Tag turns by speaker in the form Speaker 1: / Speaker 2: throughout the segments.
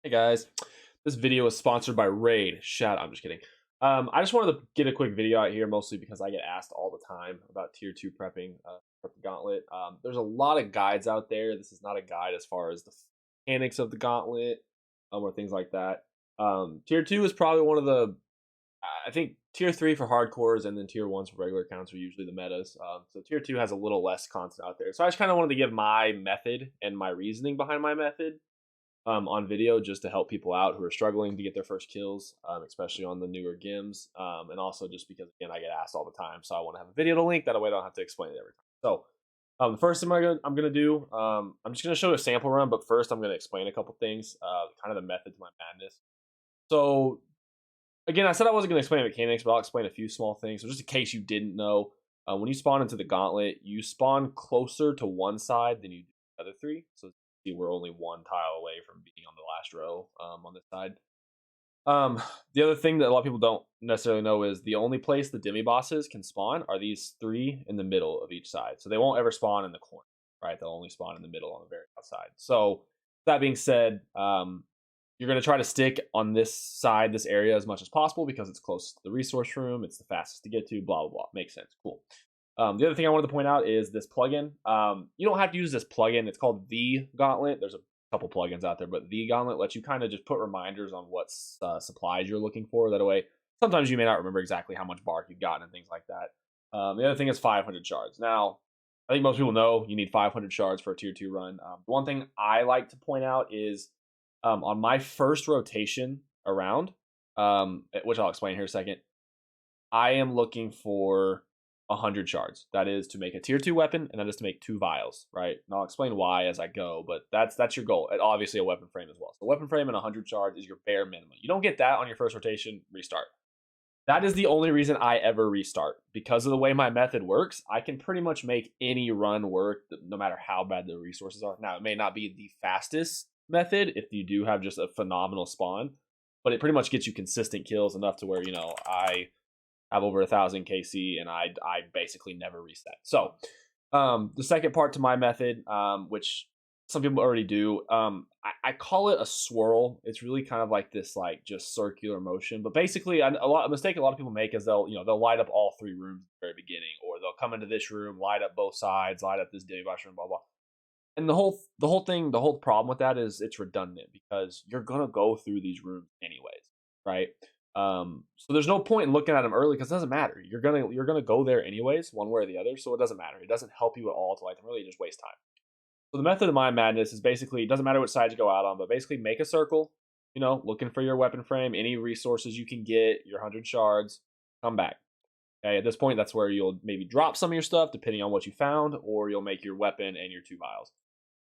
Speaker 1: Hey guys, this video is sponsored by Raid. I'm just kidding. I just wanted to get a quick video out here, mostly because I get asked all the time about tier 2 prepping, prep the gauntlet. There's a lot of guides out there. This is not a guide as far as the mechanics of the gauntlet, or things like that. Tier 2 is probably one of the, I think tier 3 for hardcores and then tier 1s for regular accounts are usually the metas. So tier 2 has a little less content out there. So I just kind of wanted to give my method and my reasoning behind my method on video just to help people out who are struggling to get their first kills, especially on the newer gims, and also just because again I get asked all the time, so I want to have a video to link that way I don't have to explain it every time. So the first thing I'm gonna do, I'm just gonna show a sample run, but first I'm gonna explain a couple things, kind of the method to my madness. So again, I said I wasn't gonna explain mechanics, but I'll explain a few small things. So just in case you didn't know, when you spawn into the gauntlet, you spawn closer to one side than you do the other three. So we're only one tile away from being on the last row on this side. The other thing that a lot of people don't necessarily know is the only place the demi bosses can spawn are these three in the middle of each side. So they won't ever spawn in the corner, right? They'll only spawn in the middle on the very outside. So that being said, you're going to try to stick on this side, this area as much as possible because it's close to the resource room. It's the fastest to get to, blah, blah, blah. Makes sense. Cool. The other thing I wanted to point out is this plugin. You don't have to use this plugin. It's called The Gauntlet. There's a couple plugins out there, but The Gauntlet lets you kind of just put reminders on what supplies you're looking for. That way, sometimes you may not remember exactly how much bark you've gotten and things like that. The other thing is 500 shards. Now, I think most people know you need 500 shards for a tier 2 run. One thing I like to point out is on my first rotation around, which I'll explain here in a second, I am looking for 100 shards. That is to make a tier 2 weapon, and that is to make 2 vials, right? And I'll explain why as I go, but that's your goal. And obviously a weapon frame as well. So weapon frame and 100 shards is your bare minimum. You don't get that on your first rotation, restart. That is the only reason I ever restart. Because of the way my method works, I can pretty much make any run work no matter how bad the resources are. Now, it may not be the fastest method if you do have just a phenomenal spawn, but it pretty much gets you consistent kills enough to where, I have over 1,000 KC, and I basically never reset. So the second part to my method, which some people already do, I call it a swirl. It's really kind of like this, like just circular motion. But basically, a mistake a lot of people make is they'll light up all 3 rooms at the very beginning, or they'll come into this room, light up both sides, light up this demi-boss room, blah blah. And the whole problem with that is it's redundant because you're gonna go through these rooms anyways, right? So there's no point in looking at them early because it doesn't matter. You're gonna go there anyways, one way or the other. So it doesn't matter. It doesn't help you at all to light them early. You just waste time. So the method of my madness is basically, it doesn't matter which side you go out on, but basically make a circle. Looking for your weapon frame, any resources you can get, your 100 shards, come back. Okay, at this point, that's where you'll maybe drop some of your stuff depending on what you found, or you'll make your weapon and your 2 vials.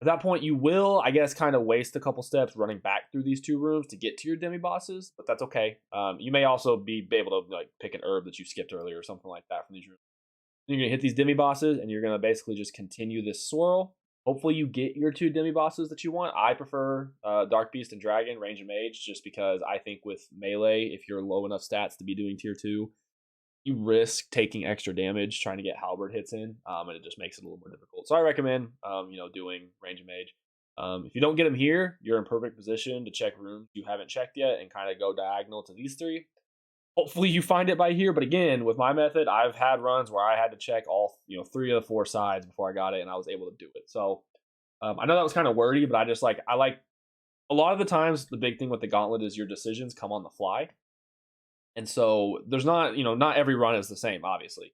Speaker 1: At that point, you will, I guess, kind of waste a couple steps running back through these 2 rooms to get to your demi bosses, but that's okay. You may also be able to like pick an herb that you skipped earlier or something like that from these rooms. You're gonna hit these demi bosses, and you're gonna basically just continue this swirl. Hopefully, you get your 2 demi bosses that you want. I prefer Dark Beast and Dragon, Range and Mage, just because I think with melee, if you're low enough stats to be doing tier 2, you risk taking extra damage trying to get halberd hits in, and it just makes it a little more difficult. So I recommend, doing range and mage. If you don't get them here, you're in perfect position to check rooms you haven't checked yet and kind of go diagonal to these 3. Hopefully you find it by here, but again, with my method, I've had runs where I had to check all 3 of the 4 sides before I got it, and I was able to do it. So I know that was kind of wordy, but I like a lot of the times the big thing with the gauntlet is your decisions come on the fly. And so there's not every run is the same, obviously.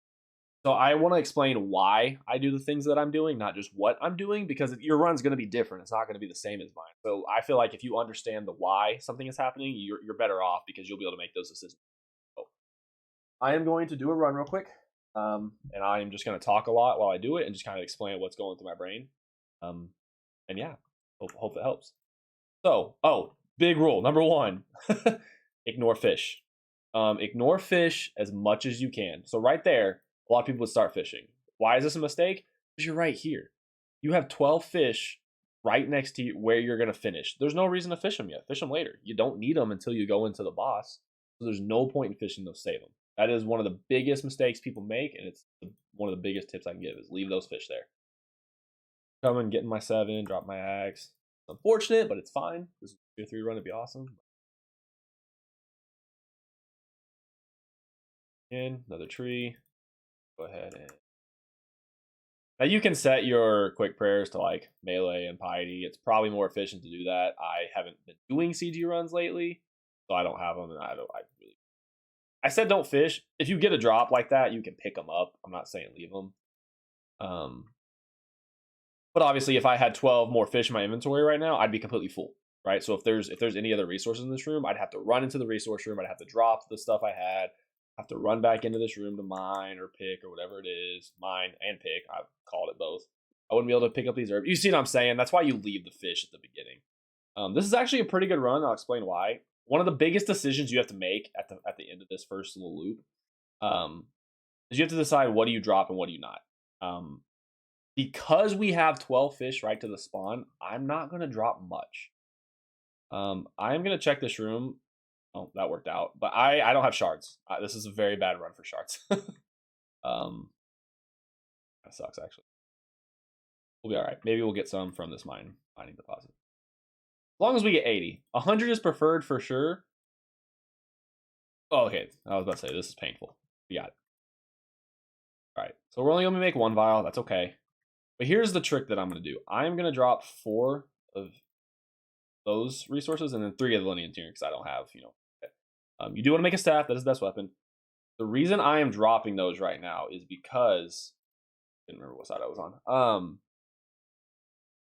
Speaker 1: So I want to explain why I do the things that I'm doing, not just what I'm doing, because your run's going to be different. It's not going to be the same as mine. So I feel like if you understand the why something is happening, you're better off because you'll be able to make those decisions. So I am going to do a run real quick, and I am just going to talk a lot while I do it and just kind of explain what's going through my brain. And yeah, hope it helps. So, big rule number 1: ignore fish. Ignore fish as much as you can. So right there, a lot of people would start fishing. Why is this a mistake? Because you're right here. You have 12 fish right next to you where you're going to finish. There's no reason to fish them yet. Fish them later. You don't need them until you go into the boss. So there's no point in fishing those, save them. That is one of the biggest mistakes people make, and it's one of the biggest tips I can give is leave those fish there. Come and get in my 7, drop my axe. It's unfortunate, but it's fine. This is Tier 3 run would be awesome. In another tree. Go ahead and now you can set your quick prayers to like melee and piety. It's probably more efficient to do that. I haven't been doing CG runs lately, so I don't have them, and I said don't fish. If you get a drop like that, you can pick them up. I'm not saying leave them. Um, but obviously, if I had 12 more fish in my inventory right now, I'd be completely full, right? So if there's any other resources in this room, I'd have to run into the resource room. I'd have to drop the stuff I had. Have to run back into this room to mine or pick or whatever it is. Mine and pick. I've called it both. I wouldn't be able to pick up these herbs. You see what I'm saying? That's why you leave the fish at the beginning. This is actually a pretty good run. I'll explain why. One of the biggest decisions you have to make at the end of this first little loop is you have to decide what do you drop and what do you not. Because we have 12 fish right to the spawn, I'm not going to drop much. I am going to check this room. Oh, that worked out. But I don't have shards. This is a very bad run for shards. That sucks, actually. We'll be all right. Maybe we'll get some from this mining deposit. As long as we get 80. 100 is preferred for sure. Oh, okay. I was about to say, this is painful. We got it. All right. So we're only going to make one vial. That's okay. But here's the trick that I'm going to do. I'm going to drop 4 of those resources and then 3 of the linear tier because I don't have, you do want to make a staff. That is the best weapon. The reason I am dropping those right now is because I didn't remember what side I was on.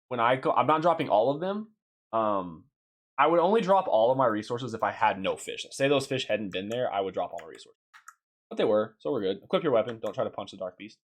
Speaker 1: When I'm not dropping all of them. I would only drop all of my resources if I had no fish. Say those fish hadn't been there, I would drop all my resources. But they were, so we're good. Equip your weapon. Don't try to punch the dark beast.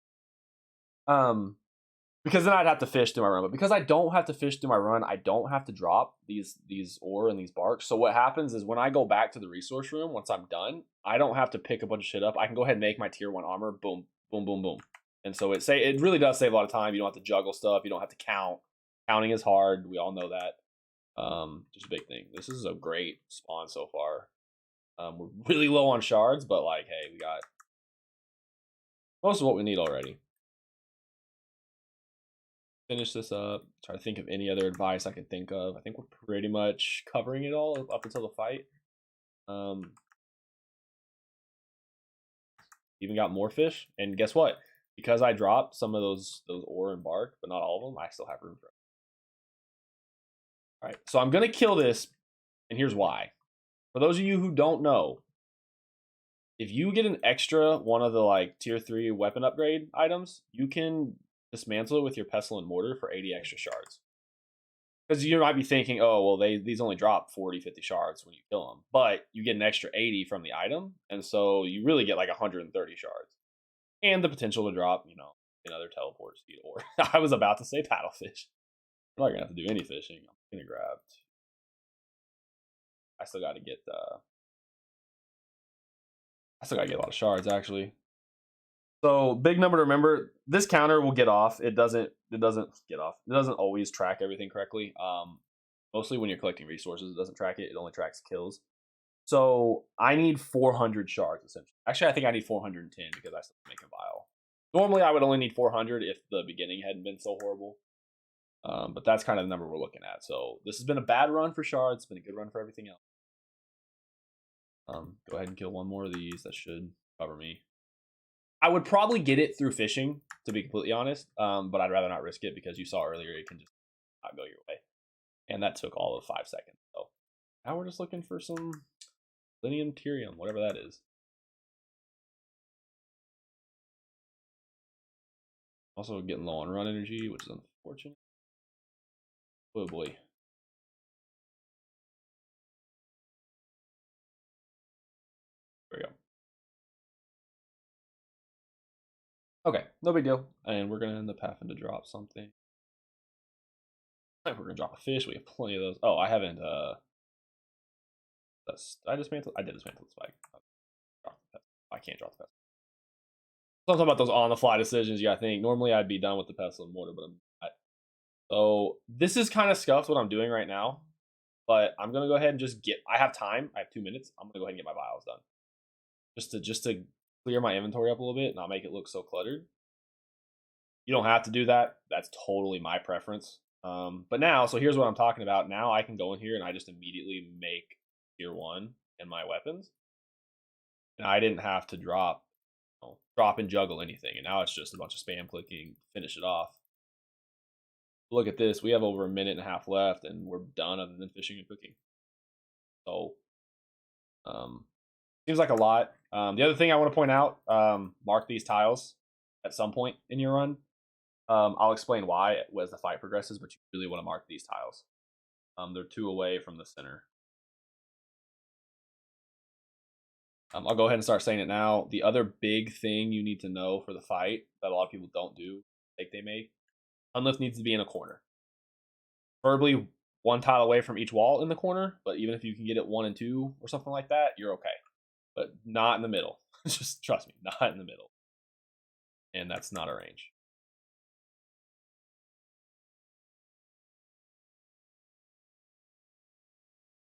Speaker 1: Because then I'd have to fish through my run. But because I don't have to fish through my run, I don't have to drop these ore and these barks. So what happens is when I go back to the resource room, once I'm done, I don't have to pick a bunch of shit up. I can go ahead and make my tier 1 armor. Boom, boom, boom, boom. And so it really does save a lot of time. You don't have to juggle stuff. You don't have to count. Counting is hard. We all know that. Just a big thing. This is a great spawn so far. We're really low on shards, but like, hey, we got most of what we need already. Finish this up. Try to think of any other advice I can think of. I think we're pretty much covering it all up until the fight. Even got more fish, and guess what? Because I dropped some of those ore and bark, but not all of them, I still have room for it. All right, so I'm gonna kill this, and here's why. For those of you who don't know, if you get an extra one of the like tier 3 weapon upgrade items, you can dismantle it with your pestle and mortar for 80 extra shards. Because you might be thinking, oh, well, these only drop 40, 50 shards when you kill them. But you get an extra 80 from the item, and so you really get like 130 shards. And the potential to drop, another teleport speed ore. I was about to say paddlefish. I'm not going to have to do any fishing. I'm going to grab... I still got to get a lot of shards, actually. So big number to remember. This counter will get off. It doesn't get off. It doesn't always track everything correctly. Mostly when you're collecting resources, it doesn't track it. It only tracks kills. So I need 400 shards essentially. Actually, I think I need 410 because I still make a vial. Normally, I would only need 400 if the beginning hadn't been so horrible. But that's kind of the number we're looking at. So this has been a bad run for shards. It's been a good run for everything else. Go ahead and kill one more of these. That should cover me. I would probably get it through fishing, to be completely honest. But I'd rather not risk it because you saw earlier it can just not go your way. And that took all of 5 seconds. So now we're just looking for some Linium Tyrium, whatever that is. Also getting low on run energy, which is unfortunate. Oh boy. There we go. Okay, no big deal. And we're going to end up having to drop something. We're going to drop a fish. We have plenty of those. Oh, I haven't... did I dismantle? I did dismantle the spike. I can't drop the pestle. So I'm talking about those on-the-fly decisions you gotta think. Normally I'd be done with the pestle and mortar, but I'm not. So this is kind of scuffed what I'm doing right now. But I'm going to go ahead and just get... I have time. I have 2 minutes. I'm going to go ahead and get my vials done. Just to clear my inventory up a little bit and not make it look so cluttered. You don't have to do that. That's totally my preference. But now, so here's what I'm talking about. Now I can go in here and I just immediately make tier 1 in my weapons. And I didn't have to drop and juggle anything. And now it's just a bunch of spam clicking, finish it off. Look at this. We have over a minute and a half left and we're done other than fishing and cooking. So, seems like a lot. The other thing I want to point out, mark these tiles at some point in your run. I'll explain why as the fight progresses, but you really want to mark these tiles. They're 2 away from the center. I'll go ahead and start saying it now. The other big thing you need to know for the fight that a lot of people don't do, they make, Unlift needs to be in a corner. Preferably 1 tile away from each wall in the corner, but even if you can get it 1 and 2 or something like that, you're okay. But not in the middle. Just trust me, not in the middle. And that's not a range.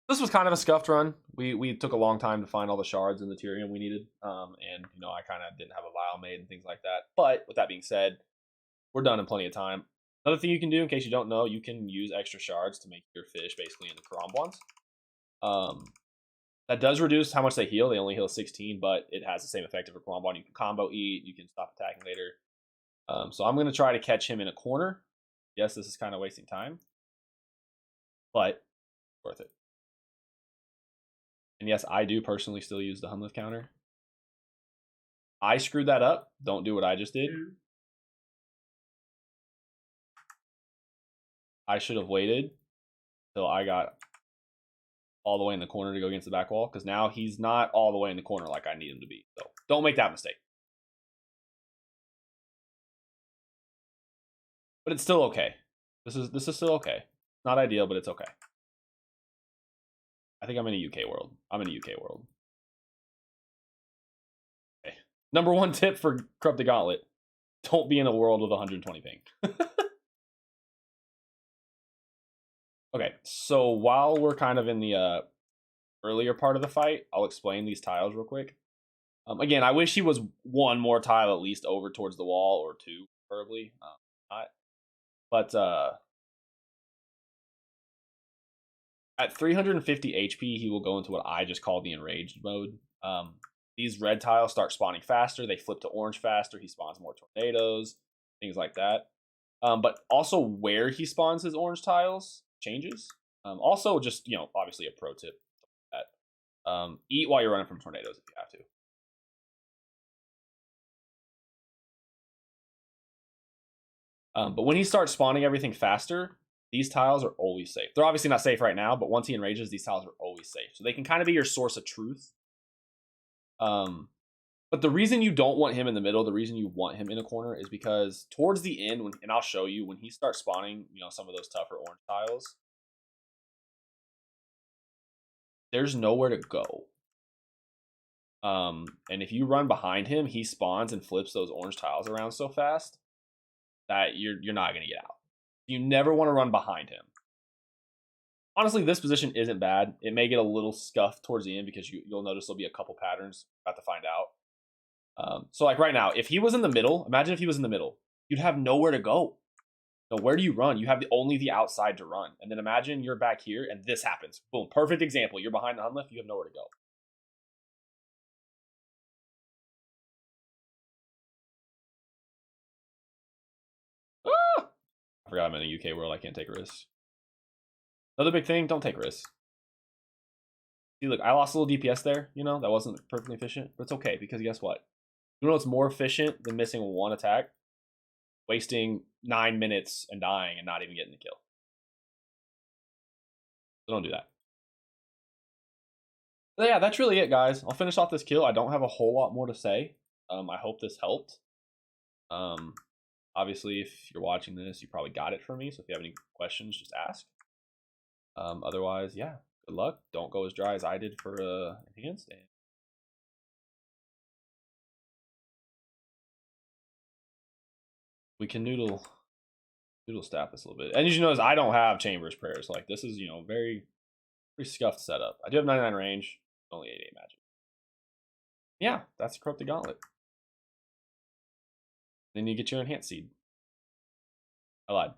Speaker 1: This was kind of a scuffed run. We took a long time to find all the shards and the Tyrium we needed. And I kind of didn't have a vial made and things like that. But with that being said, we're done in plenty of time. Another thing you can do, in case you don't know, you can use extra shards to make your fish basically into Karambwans. That does reduce how much they heal. They only heal 16, but it has the same effect of a Karambwan. You can combo eat, you can stop attacking later. So I'm going to try to catch him in a corner. Yes, this is kind of wasting time, but worth it. And yes, I do personally still use the Hunlift counter. I screwed that up. Don't do what I just did. I should have waited till I got all the way in the corner to go against the back wall, because now he's not all the way in the corner like I need him to be. So don't make that mistake. But it's still okay. This is still okay. Not ideal, but it's okay. I think I'm in a UK world. I'm in a UK world. Okay. Number 1 tip for Corrupted Gauntlet: don't be in a world with 120 ping. Okay, so while we're kind of in the earlier part of the fight, I'll explain these tiles real quick. Again, I wish he was 1 more tile at least over towards the wall, or 2 preferably. Not. But at 350 HP, he will go into what I just call the enraged mode. These red tiles start spawning faster. They flip to orange faster. He spawns more tornadoes, things like that. But also where he spawns his orange tiles changes. Also, just obviously a pro tip: that eat while you're running from tornadoes if you have to. But when he starts spawning everything faster, these tiles are always safe. They're obviously not safe right now, but once he enrages, these tiles are always safe. So they can kind of be your source of truth. But the reason you don't want him in the middle, the reason you want him in a corner, is because towards the end, and I'll show you, when he starts spawning, some of those tougher orange tiles, there's nowhere to go. And if you run behind him, he spawns and flips those orange tiles around so fast that you're not going to get out. You never want to run behind him. Honestly, this position isn't bad. It may get a little scuffed towards the end because you'll notice there'll be a couple patterns. About to find out. So like right now, if he was in the middle, imagine if he was in the middle, you'd have nowhere to go. No, where do you run? You have only the outside to run. And then imagine you're back here and this happens. Boom, perfect example. You're behind the Hunlift, you have nowhere to go. Ah! I forgot I'm in a UK world. I can't take risks. Another big thing, don't take risks. See, look, I lost a little DPS there. That wasn't perfectly efficient, but it's okay because guess what? What's more efficient than missing 1 attack? Wasting 9 minutes and dying and not even getting the kill. So don't do that. But yeah, that's really it, guys. I'll finish off this kill. I don't have a whole lot more to say. I hope this helped. Obviously, if you're watching this, you probably got it from me. So if you have any questions, just ask. Otherwise, yeah, good luck. Don't go as dry as I did for enhanced. And we can noodle staff this a little bit. And as you notice, I don't have Chambers Prayers. Like, this is, very scuffed setup. I do have 99 range, only 88 magic. Yeah, that's a Corrupted Gauntlet. Then you get your enhanced seed. I lied.